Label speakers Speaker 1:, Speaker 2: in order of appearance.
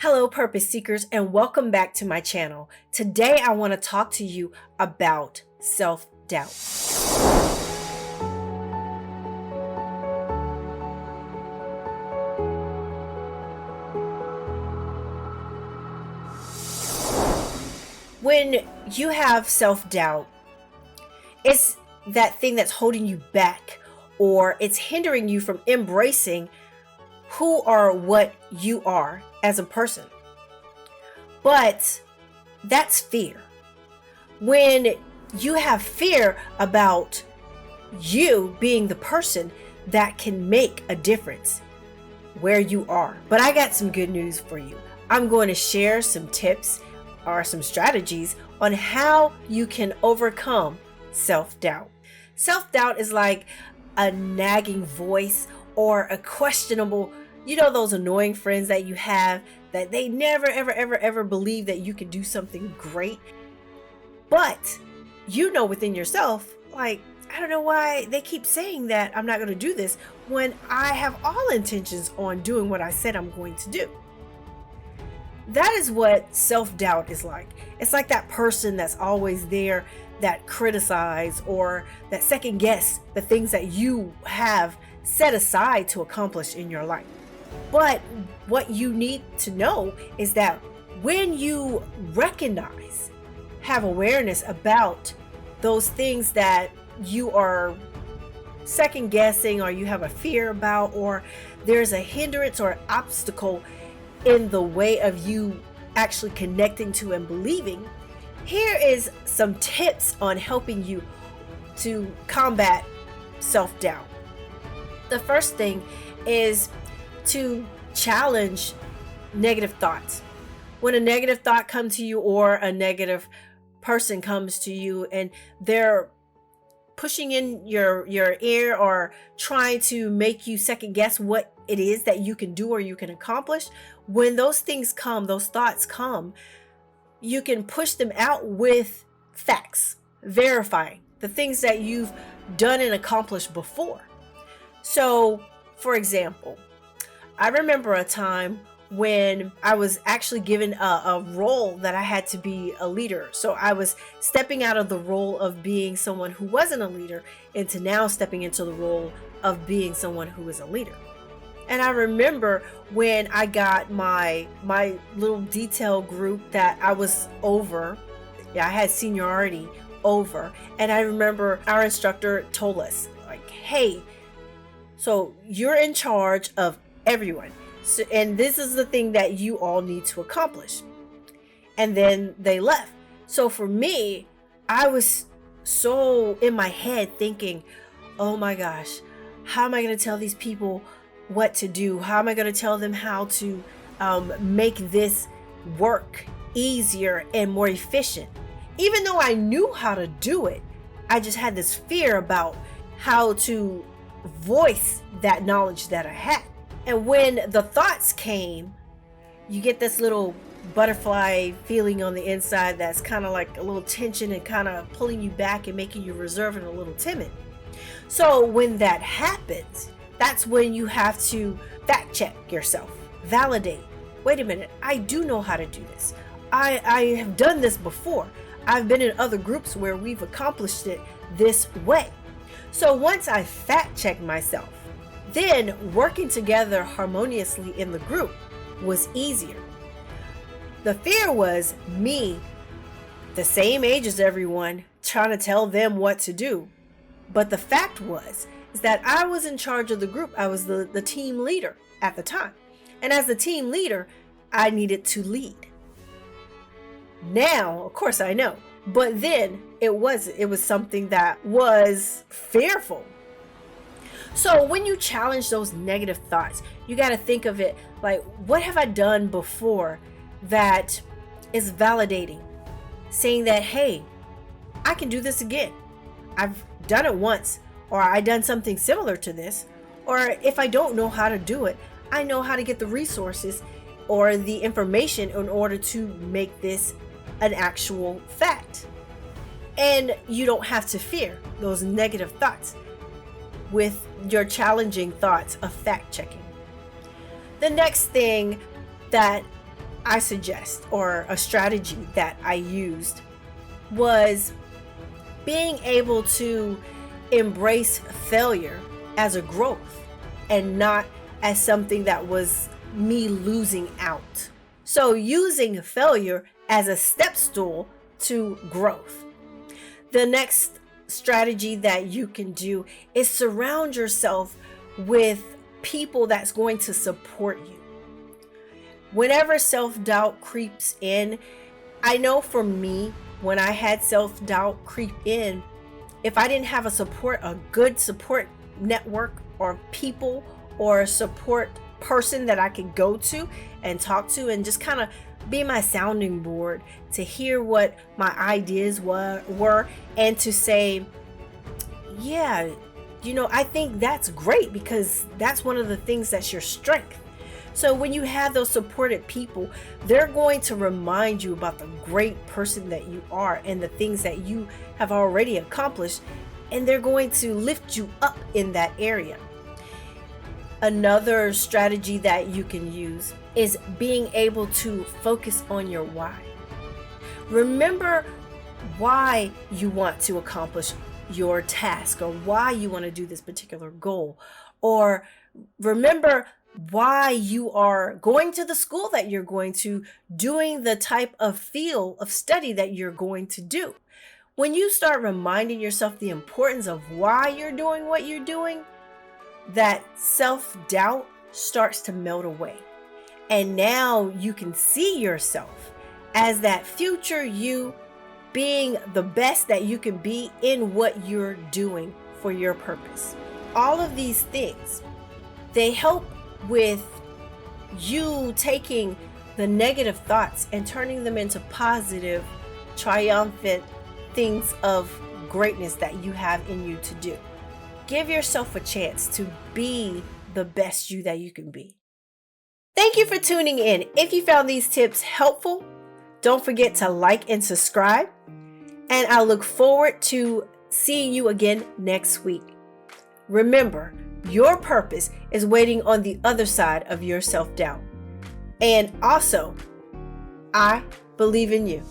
Speaker 1: Hello, purpose seekers, and welcome back to my channel. Today, I want to talk to you about self-doubt. When you have self-doubt, it's that thing that's holding you back, or it's hindering you from embracing who or what you are as a person. But that's fear. When you have fear about you being the person that can make a difference where you are. But I got some good news for you. I'm going to share some tips or some strategies on how you can overcome self-doubt. Self-doubt is like a nagging voice or a questionable, those annoying friends that you have that they never, ever believe that you can do something great. But within yourself, I don't know why they keep saying that I'm not going to do this when I have all intentions on doing what I said I'm going to do. That is what self-doubt is like. It's like that person that's always there that criticize or that second guess the things that you have set aside to accomplish in your life. But what you need to know is that when you recognize, have awareness about those things that you are second guessing or you have a fear about, or there's a hindrance or obstacle in the way of you actually connecting to and believing, here is some tips on helping you to combat self-doubt. The first thing is to challenge negative thoughts. When a negative thought comes to you or a negative person comes to you and they're pushing in your ear or trying to make you second guess what it is that you can do or you can accomplish, when those things come, those thoughts come, you can push them out with facts, verifying the things that you've done and accomplished before. So, for example, I remember a time when I was actually given a role that I had to be a leader. So I was stepping out of the role of being someone who wasn't a leader into now stepping into the role of being someone who is a leader. And I remember when I got my little detail group that I was over, I had seniority over, and I remember our instructor told us, hey, so you're in charge of everyone. So, and this is the thing that you all need to accomplish. And then they left. So for me, I was so in my head thinking, oh my gosh, how am I going to tell these people what to do? How am I going to tell them how to make this work easier and more efficient? Even though I knew how to do it, I just had this fear about how to voice that knowledge that I had. And when the thoughts came, you get this little butterfly feeling on the inside that's kind of like a little tension and kind of pulling you back and making you reserved and a little timid. So when that happens, that's when you have to fact check yourself, validate. Wait a minute, I do know how to do this. I have done this before. I've been in other groups where we've accomplished it this way. So once I fact checked myself, then working together harmoniously in the group was easier. The fear was me, the same age as everyone, trying to tell them what to do. But the fact is that I was in charge of the group. I was the team leader at the time. And as the team leader, I needed to lead. Now, of course I know, but then it was something that was fearful. So when you challenge those negative thoughts, you got to think of it like, what have I done before that is validating, saying that, hey, I can do this again. I've done it once, or I done something similar to this, or if I don't know how to do it, I know how to get the resources or the information in order to make this an actual fact. And you don't have to fear those negative thoughts with your challenging thoughts of fact checking. The next thing that I suggest, or a strategy that I used, was being able to embrace failure as a growth and not as something that was me losing out. So using failure as a step stool to growth. The next strategy that you can do is surround yourself with people that's going to support you. Whenever self-doubt creeps in, I know for me, when I had self-doubt creep in, if I didn't have a good support network or people or a support person that I could go to and talk to and just kind of be my sounding board to hear what my ideas were and to say, yeah, I think that's great, because that's one of the things that's your strength. So when you have those supported people, they're going to remind you about the great person that you are and the things that you have already accomplished, and they're going to lift you up in that area. Another strategy that you can use is being able to focus on your why. Remember why you want to accomplish your task, or why you want to do this particular goal, or remember why you are going to the school that you're going to, doing the type of field of study that you're going to do. When you start reminding yourself the importance of why you're doing what you're doing, that self-doubt starts to melt away. And now you can see yourself as that future you, being the best that you can be in what you're doing for your purpose. All of these things, they help with you taking the negative thoughts and turning them into positive, triumphant things of greatness that you have in you to do. Give yourself a chance to be the best you that you can be. Thank you for tuning in. If you found these tips helpful, don't forget to like and subscribe. And I look forward to seeing you again next week. Remember, your purpose is waiting on the other side of your self-doubt. And also, I believe in you.